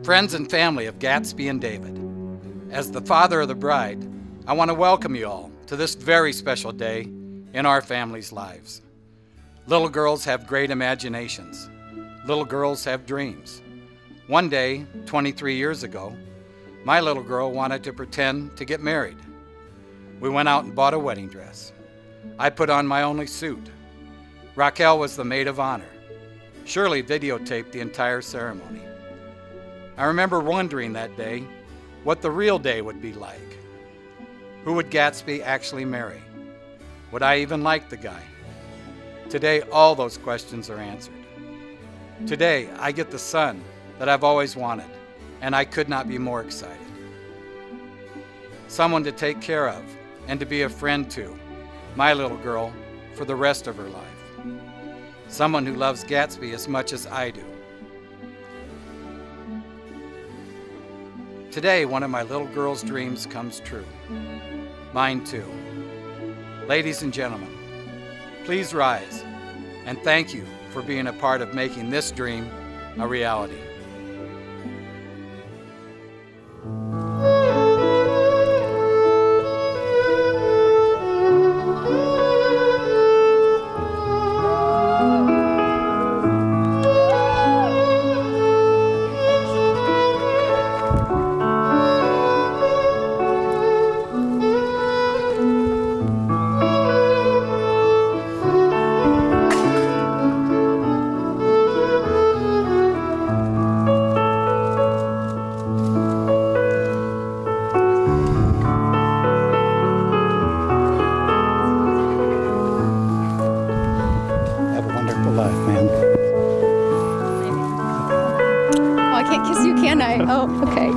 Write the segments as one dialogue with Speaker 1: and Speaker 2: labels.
Speaker 1: Friends and family of Gatsby and David, as the father of the bride, I want to welcome you all to this very special day in our family's lives. Little girls have great imaginations. Little girls have dreams. One day, 23 years ago, my little girl wanted to pretend to get married. We went out and bought a wedding dress. I put on my only suit. Raquel was the maid of honor. Shirley videotaped the entire ceremony. I remember wondering that day what the real day would be like. Who would Gatsby actually marry? Would I even like the guy? Today, all those questions are answered. Today, I get the son that I've always wanted, and I could not be more excited. Someone to take care of and to be a friend to, my little girl, for the rest of her life. Someone who loves Gatsby as much as I do. Today, one of my little girl's dreams comes true. Mine too. Ladies and gentlemen, please rise and thank you for being a part of making this dream a reality.
Speaker 2: Can I? Oh, okay.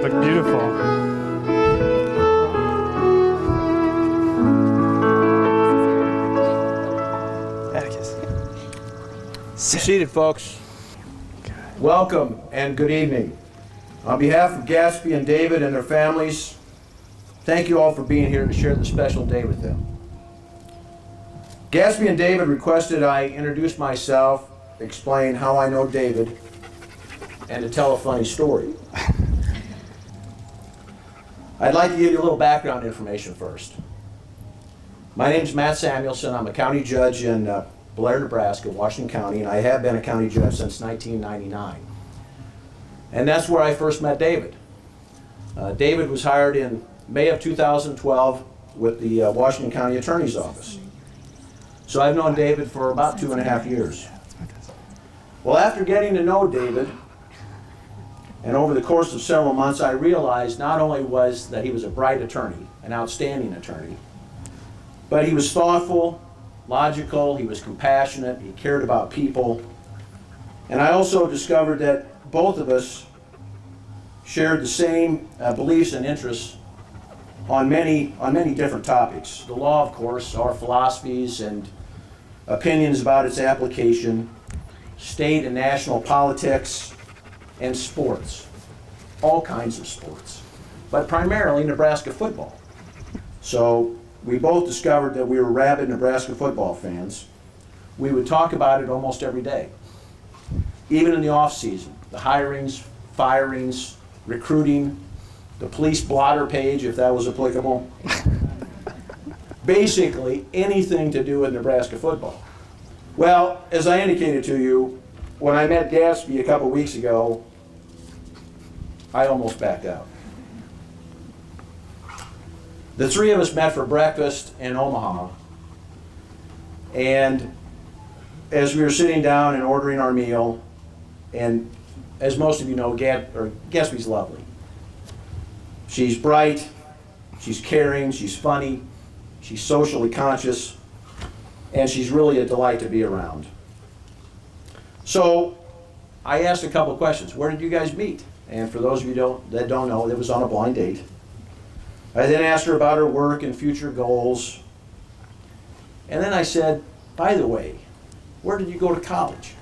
Speaker 3: Look beautiful.
Speaker 4: Be seated, folks. Welcome and good evening. On behalf of Gatsby and David and their families, thank you all for being here to share this special day with them. Gatsby and David requested I introduce myself, explain how I know David, and to tell a funny story. I'd like to give you a little background information first. My name's Matt Samuelson. I'm a county judge in Blair, Nebraska, Washington County, and I have been a county judge since 1999. And that's where I first met David. David was hired in May of 2012 with the Washington County Attorney's Office. So I've known David for about 2.5 years. Well, after getting to know David, and over the course of several months, I realized not only was that he was a bright attorney, an outstanding attorney, but he was thoughtful, logical, he was compassionate, he cared about people. And I also discovered that both of us shared the same beliefs and interests on many different topics. The law, of course, our philosophies and opinions about its application, state and national politics, and sports, all kinds of sports, but primarily Nebraska football. So we both discovered that we were rabid Nebraska football fans. We would talk about it almost every day, even in the off season. The hirings, firings, recruiting, the police blotter page, if that was applicable. Basically, anything to do with Nebraska football. Well, as I indicated to you, when I met Gatsby a couple weeks ago, I almost backed out. The three of us met for breakfast in Omaha, and as we were sitting down and ordering our meal, and as most of you know, Gatsby's lovely. She's bright, she's caring, she's funny, she's socially conscious, and she's really a delight to be around. So I asked a couple of questions. Where did you guys meet? And for those of you that don't know, it was on a blind date. I then asked her about her work and future goals. And then I said, by the way, where did you go to college?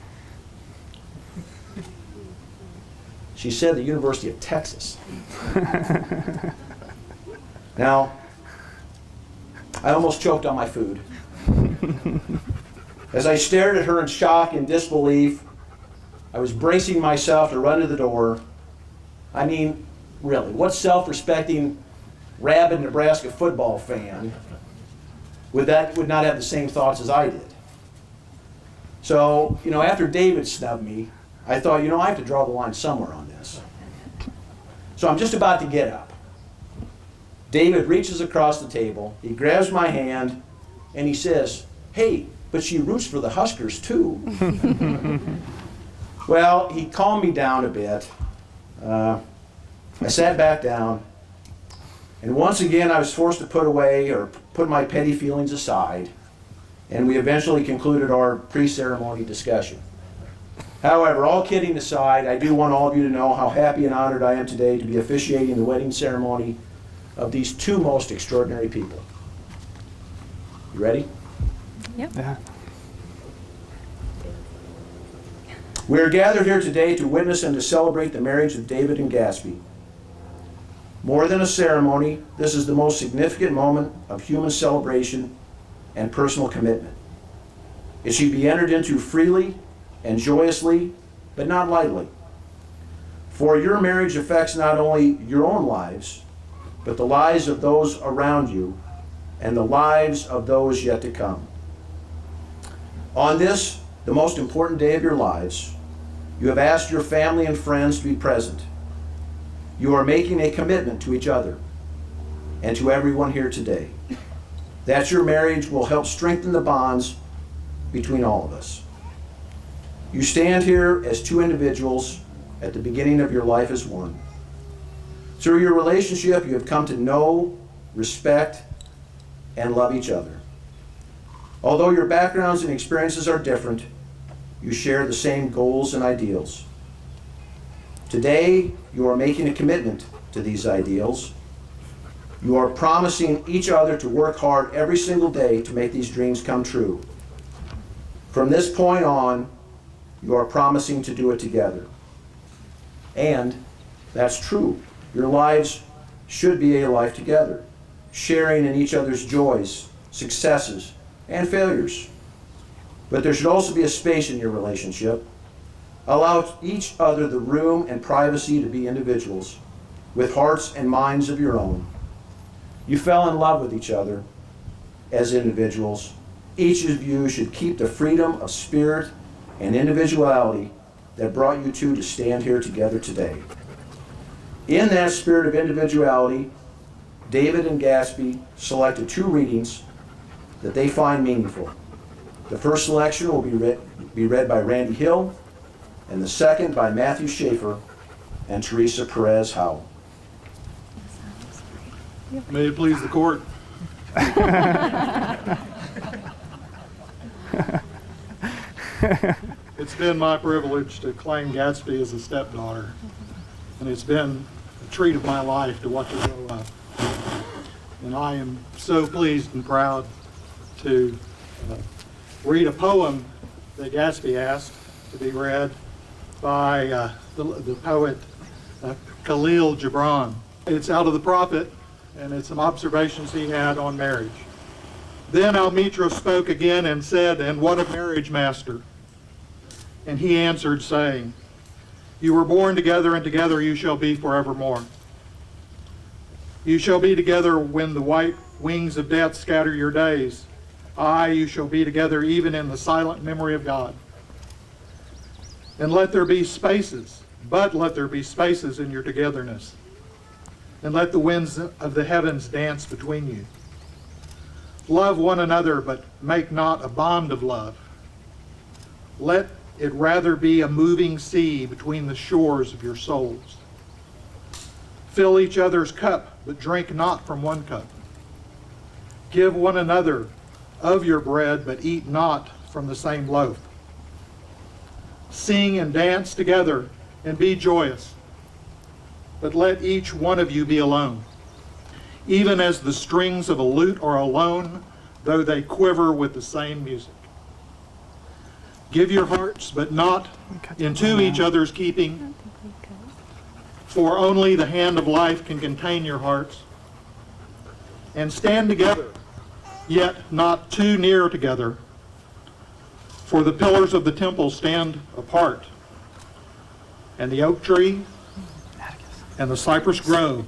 Speaker 4: She said the University of Texas. Now, I almost choked on my food. As I stared at her in shock and disbelief, I was bracing myself to run to the door. I mean, really, what self-respecting, rabid Nebraska football fan would not have the same thoughts as I did? So, after David snubbed me, I thought, I have to draw the line somewhere on this. So I'm just about to get up. David reaches across the table, he grabs my hand, and he says, "Hey, but she roots for the Huskers too." Well, he calmed me down a bit. I sat back down, and once again I was forced to put my petty feelings aside, and we eventually concluded our pre-ceremony discussion. However, all kidding aside, I do want all of you to know how happy and honored I am today to be officiating the wedding ceremony of these two most extraordinary people. You ready?
Speaker 2: Yep.
Speaker 3: Yeah.
Speaker 4: We are gathered here today to witness and to celebrate the marriage of David and Gatsby. More than a ceremony, this is the most significant moment of human celebration and personal commitment. It should be entered into freely and joyously, but not lightly. For your marriage affects not only your own lives, but the lives of those around you and the lives of those yet to come. On this, the most important day of your lives, you have asked your family and friends to be present. You are making a commitment to each other and to everyone here today that your marriage will help strengthen the bonds between all of us. You stand here as two individuals at the beginning of your life as one. Through your relationship, you have come to know, respect, and love each other. Although your backgrounds and experiences are different, you share the same goals and ideals. Today, you are making a commitment to these ideals. You are promising each other to work hard every single day to make these dreams come true. From this point on, you are promising to do it together. And that's true. Your lives should be a life together, sharing in each other's joys, successes, and failures. But there should also be a space in your relationship. Allow each other the room and privacy to be individuals with hearts and minds of your own. You fell in love with each other as individuals. Each of you should keep the freedom of spirit and individuality that brought you two to stand here together today. In that spirit of individuality, David and Gatsby selected two readings that they find meaningful. The first selection will be read by Randy Hill, and the second by Matthew Schaefer and Teresa Perez Howell.
Speaker 5: May it please the court. It's been my privilege to claim Gatsby as a stepdaughter, and it's been a treat of my life to watch her grow up. And I am so pleased and proud to read a poem that Gatsby asked to be read by the poet Khalil Gibran. It's out of the Prophet, and it's some observations he had on marriage. Then Almitra spoke again and said, "And what of marriage, master?" And he answered, saying, "You were born together, and together you shall be forevermore. You shall be together when the white wings of death scatter your days. Aye, you shall be together even in the silent memory of God. And let there be spaces, but let there be spaces in your togetherness. And let the winds of the heavens dance between you. Love one another, but make not a bond of love. Let it rather be a moving sea between the shores of your souls. Fill each other's cup, but drink not from one cup. Give one another of your bread, but eat not from the same loaf. Sing and dance together and be joyous, but let each one of you be alone. Even as the strings of a lute are alone, though they quiver with the same music. Give your hearts, but not into each other's keeping. for only the hand of life can contain your hearts. And stand together, yet not too near together, for the pillars of the temple stand apart, and the oak tree and the cypress grove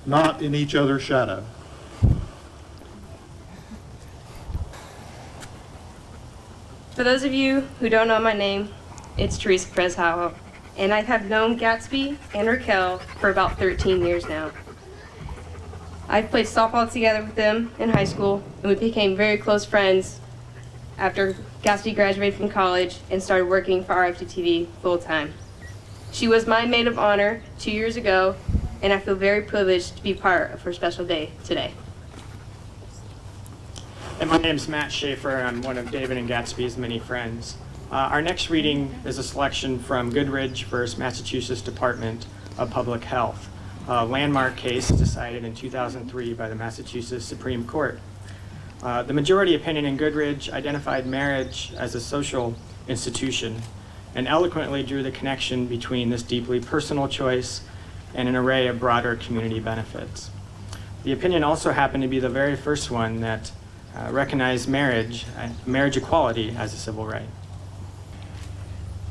Speaker 5: not in each other's shadow.
Speaker 2: For those of you who don't know my name, it's Teresa Perez-Howell, and I have known Gatsby and Raquel for about 13 years now. I played softball together with them in high school, and we became very close friends after Gatsby graduated from college and started working for RFD-TV full-time. She was my maid of honor 2 years ago, and I feel very privileged to be part of her special day today.
Speaker 6: And my name's Matt Schaefer. I'm one of David and Gatsby's many friends. Our next reading is a selection from Goodridge versus Massachusetts Department of Public Health, a landmark case decided in 2003 by the Massachusetts Supreme Court. The majority opinion in Goodridge identified marriage as a social institution and eloquently drew the connection between this deeply personal choice and an array of broader community benefits. The opinion also happened to be the very first one that recognized marriage equality as a civil right.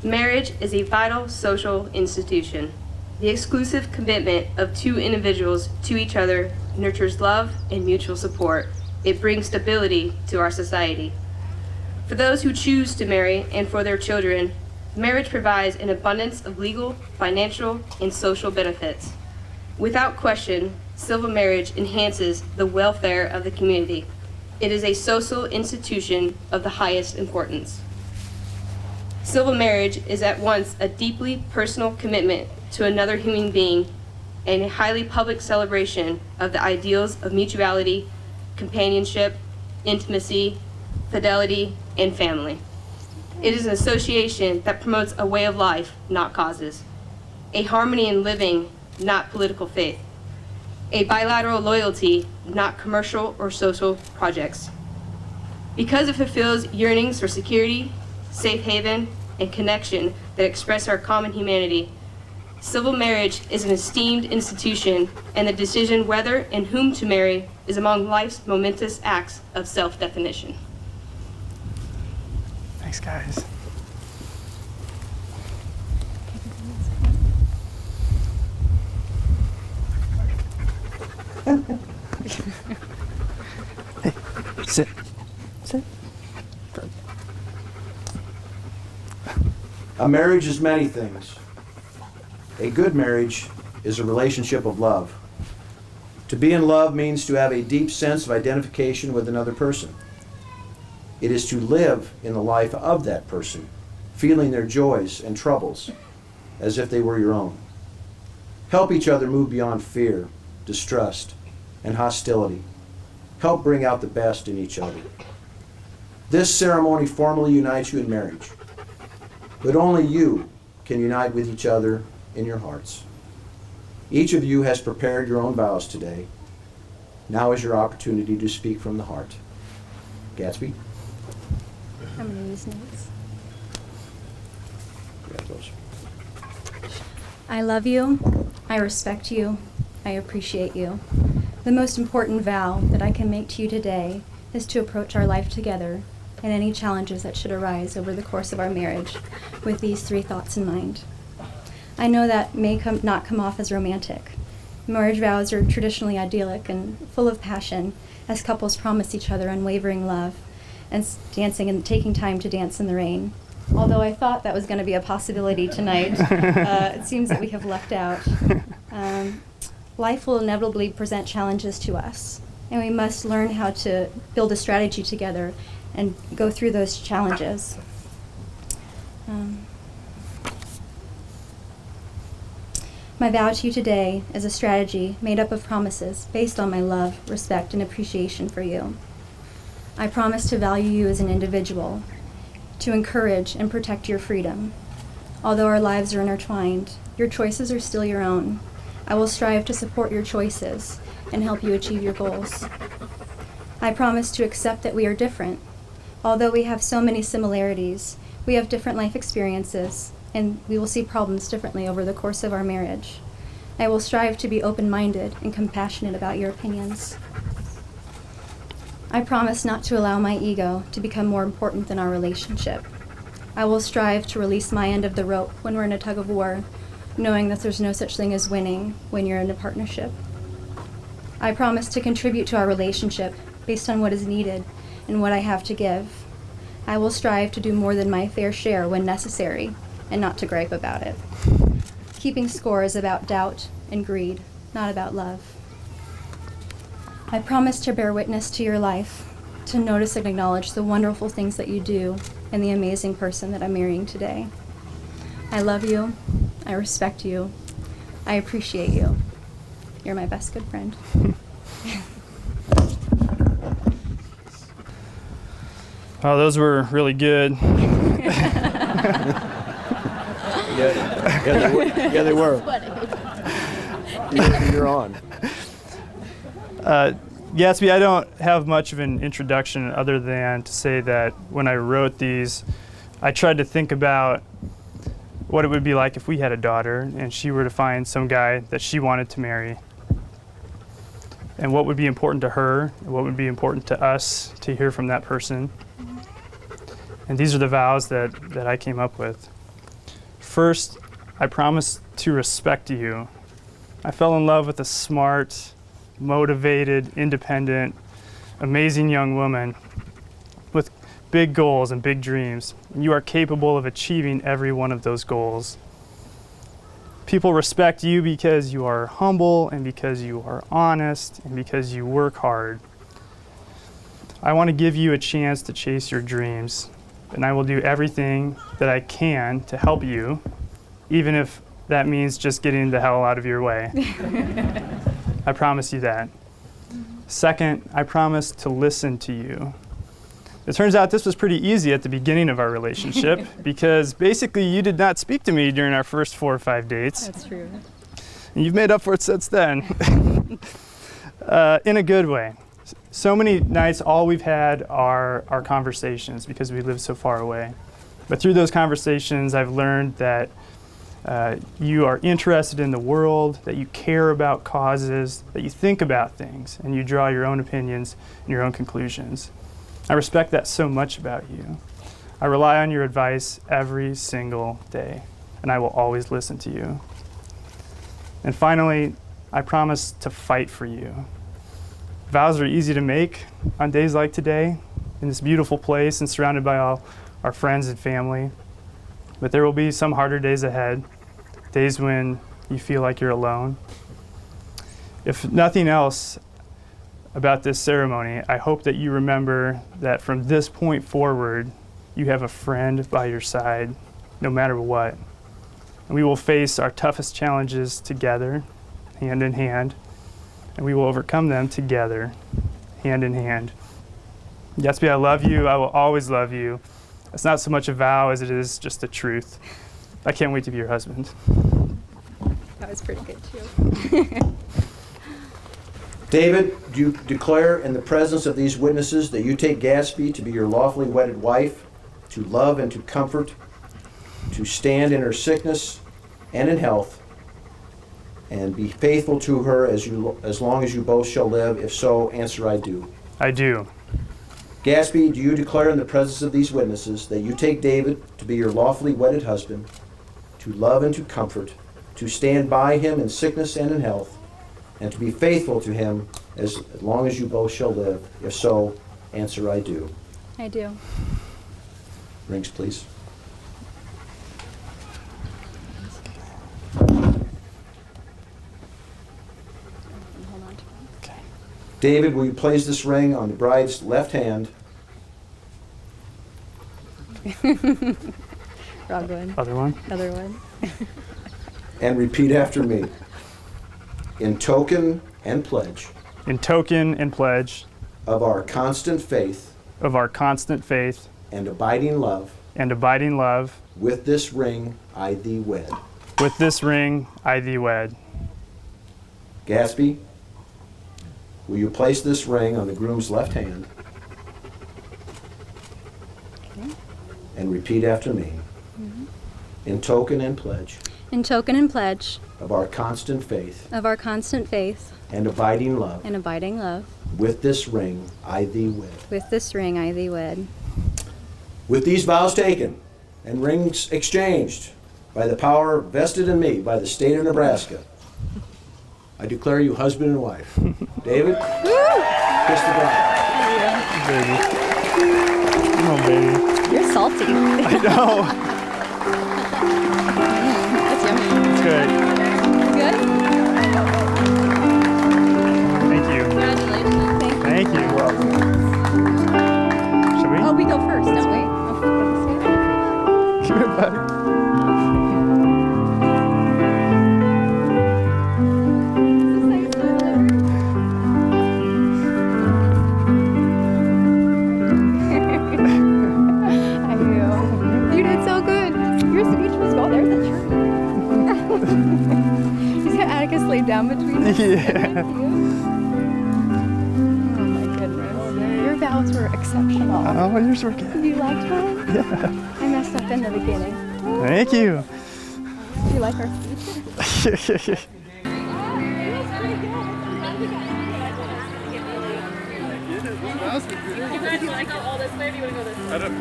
Speaker 2: Marriage is a vital social institution. The exclusive commitment of two individuals to each other nurtures love and mutual support. It brings stability to our society. For those who choose to marry and for their children, marriage provides an abundance of legal, financial, and social benefits. Without question, civil marriage enhances the welfare of the community. It is a social institution of the highest importance. Civil marriage is at once a deeply personal commitment to another human being and a highly public celebration of the ideals of mutuality, companionship, intimacy, fidelity, and family. It is an association that promotes a way of life, not causes, a harmony in living, not political faith, a bilateral loyalty, not commercial or social projects. Because it fulfills yearnings for security, safe haven, and connection that express our common humanity, civil marriage is an esteemed institution, and the decision whether and whom to marry is among life's momentous acts of self-definition.
Speaker 3: Thanks, guys. Hey, sit. Sit.
Speaker 4: A marriage is many things. A good marriage is a relationship of love. To be in love means to have a deep sense of identification with another person. It is to live in the life of that person, feeling their joys and troubles as if they were your own. Help each other move beyond fear, distrust, and hostility. Help bring out the best in each other. This ceremony formally unites you in marriage, but only you can unite with each other in your hearts. Each of you has prepared your own vows today. Now is your opportunity to speak from the heart. Gatsby?
Speaker 7: I'm going to use notes.
Speaker 4: Grab those.
Speaker 7: I love you. I respect you. I appreciate you. The most important vow that I can make to you today is to approach our life together and any challenges that should arise over the course of our marriage with these three thoughts in mind. I know that may not come off as romantic. Marriage vows are traditionally idyllic and full of passion as couples promise each other unwavering love and dancing and taking time to dance in the rain. Although I thought that was going to be a possibility tonight, it seems that we have lucked out. Life will inevitably present challenges to us, and we must learn how to build a strategy together and go through those challenges. My vow to you today is a strategy made up of promises based on my love, respect, and appreciation for you. I promise to value you as an individual, to encourage and protect your freedom. Although our lives are intertwined, your choices are still your own. I will strive to support your choices and help you achieve your goals. I promise to accept that we are different. Although we have so many similarities, we have different life experiences, and we will see problems differently over the course of our marriage. I will strive to be open-minded and compassionate about your opinions. I promise not to allow my ego to become more important than our relationship. I will strive to release my end of the rope when we're in a tug of war, knowing that there's no such thing as winning when you're in a partnership. I promise to contribute to our relationship based on what is needed and what I have to give. I will strive to do more than my fair share when necessary and not to gripe about it. Keeping score is about doubt and greed, not about love. I promise to bear witness to your life, to notice and acknowledge the wonderful things that you do and the amazing person that I'm marrying today. I love you. I respect you. I appreciate you. You're my best good friend.
Speaker 8: Oh, those were really good.
Speaker 4: Yeah, they were. You're on.
Speaker 8: Gatsby, I don't have much of an introduction other than to say that when I wrote these, I tried to think about what it would be like if we had a daughter and she were to find some guy that she wanted to marry. And what would be important to her, and what would be important to us to hear from that person. And these are the vows that I came up with. First, I promise to respect you. I fell in love with a smart, motivated, independent, amazing young woman with big goals and big dreams. And you are capable of achieving every one of those goals. People respect you because you are humble and because you are honest and because you work hard. I want to give you a chance to chase your dreams, and I will do everything that I can to help you, even if that means just getting the hell out of your way. I promise you that. Second, I promise to listen to you. It turns out this was pretty easy at the beginning of our relationship because basically you did not speak to me during our first 4 or 5 dates.
Speaker 7: That's true.
Speaker 8: And you've made up for it since then. In a good way. So many nights, all we've had are our conversations because we live so far away. But through those conversations, I've learned that you are interested in the world, that you care about causes, that you think about things, and you draw your own opinions and your own conclusions. I respect that so much about you. I rely on your advice every single day, and I will always listen to you. And finally, I promise to fight for you. Vows are easy to make on days like today, in this beautiful place and surrounded by all our friends and family. But there will be some harder days ahead, days when you feel like you're alone. If nothing else about this ceremony, I hope that you remember that from this point forward, you have a friend by your side, no matter what. And we will face our toughest challenges together, hand in hand, and we will overcome them together, hand in hand. Gatsby, I love you. I will always love you. It's not so much a vow as it is just the truth. I can't wait to be your husband.
Speaker 7: That was pretty good, too.
Speaker 4: David, do you declare in the presence of these witnesses that you take Gatsby to be your lawfully wedded wife, to love and to comfort, to stand in her sickness and in health, and be faithful to her as long as you both shall live? If so, answer I do.
Speaker 8: I do.
Speaker 4: Gatsby, do you declare in the presence of these witnesses that you take David to be your lawfully wedded husband, to love and to comfort, to stand by him in sickness and in health, and to be faithful to him as long as you both shall live? If so, answer I do.
Speaker 7: I do.
Speaker 4: Rings, please.
Speaker 7: Hold on to it.
Speaker 4: David, will you place this ring on the bride's left hand
Speaker 7: Wrong one.
Speaker 8: Other one?
Speaker 7: Other one.
Speaker 4: and repeat after me? In token and pledge
Speaker 8: In token and pledge
Speaker 4: of our constant faith
Speaker 8: of our constant faith
Speaker 4: and abiding love,
Speaker 8: and abiding love,
Speaker 4: with this ring I thee wed.
Speaker 8: with this ring I thee wed.
Speaker 4: Gatsby, will you place this ring on the groom's left hand and repeat after me? in token and pledge
Speaker 7: in token and pledge
Speaker 4: of our constant faith
Speaker 7: of our constant faith
Speaker 4: and abiding love,
Speaker 7: and abiding love.
Speaker 4: with this ring I thee wed.
Speaker 7: With this ring I thee wed.
Speaker 4: With these vows taken and rings exchanged by the power vested in me by the state of Nebraska, I declare you husband and wife. David, kiss the bride.
Speaker 8: Baby. Come on, baby.
Speaker 7: You're salty.
Speaker 8: I know.
Speaker 7: That's yummy.
Speaker 8: It's good.
Speaker 7: Good?
Speaker 8: Thank you.
Speaker 7: Congratulations.
Speaker 8: Thank you. Should we?
Speaker 7: Oh, we go first, don't we?
Speaker 8: Give it back.
Speaker 7: You did so good. Your speech was go. There's the tree. He's got Atticus laid down between us.
Speaker 8: Yeah.
Speaker 7: Oh my goodness. Your vows were exceptional.
Speaker 8: Oh, yours were good.
Speaker 7: You liked mine?
Speaker 8: Yeah.
Speaker 7: I messed up in the beginning.
Speaker 8: Thank you.
Speaker 7: Do you like our speeches?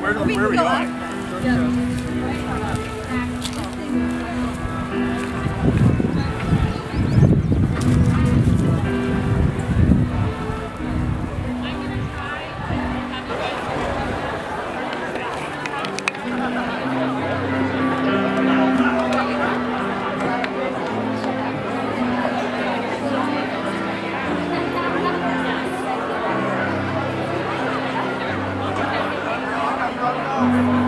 Speaker 8: Where are we going?
Speaker 7: Thank you.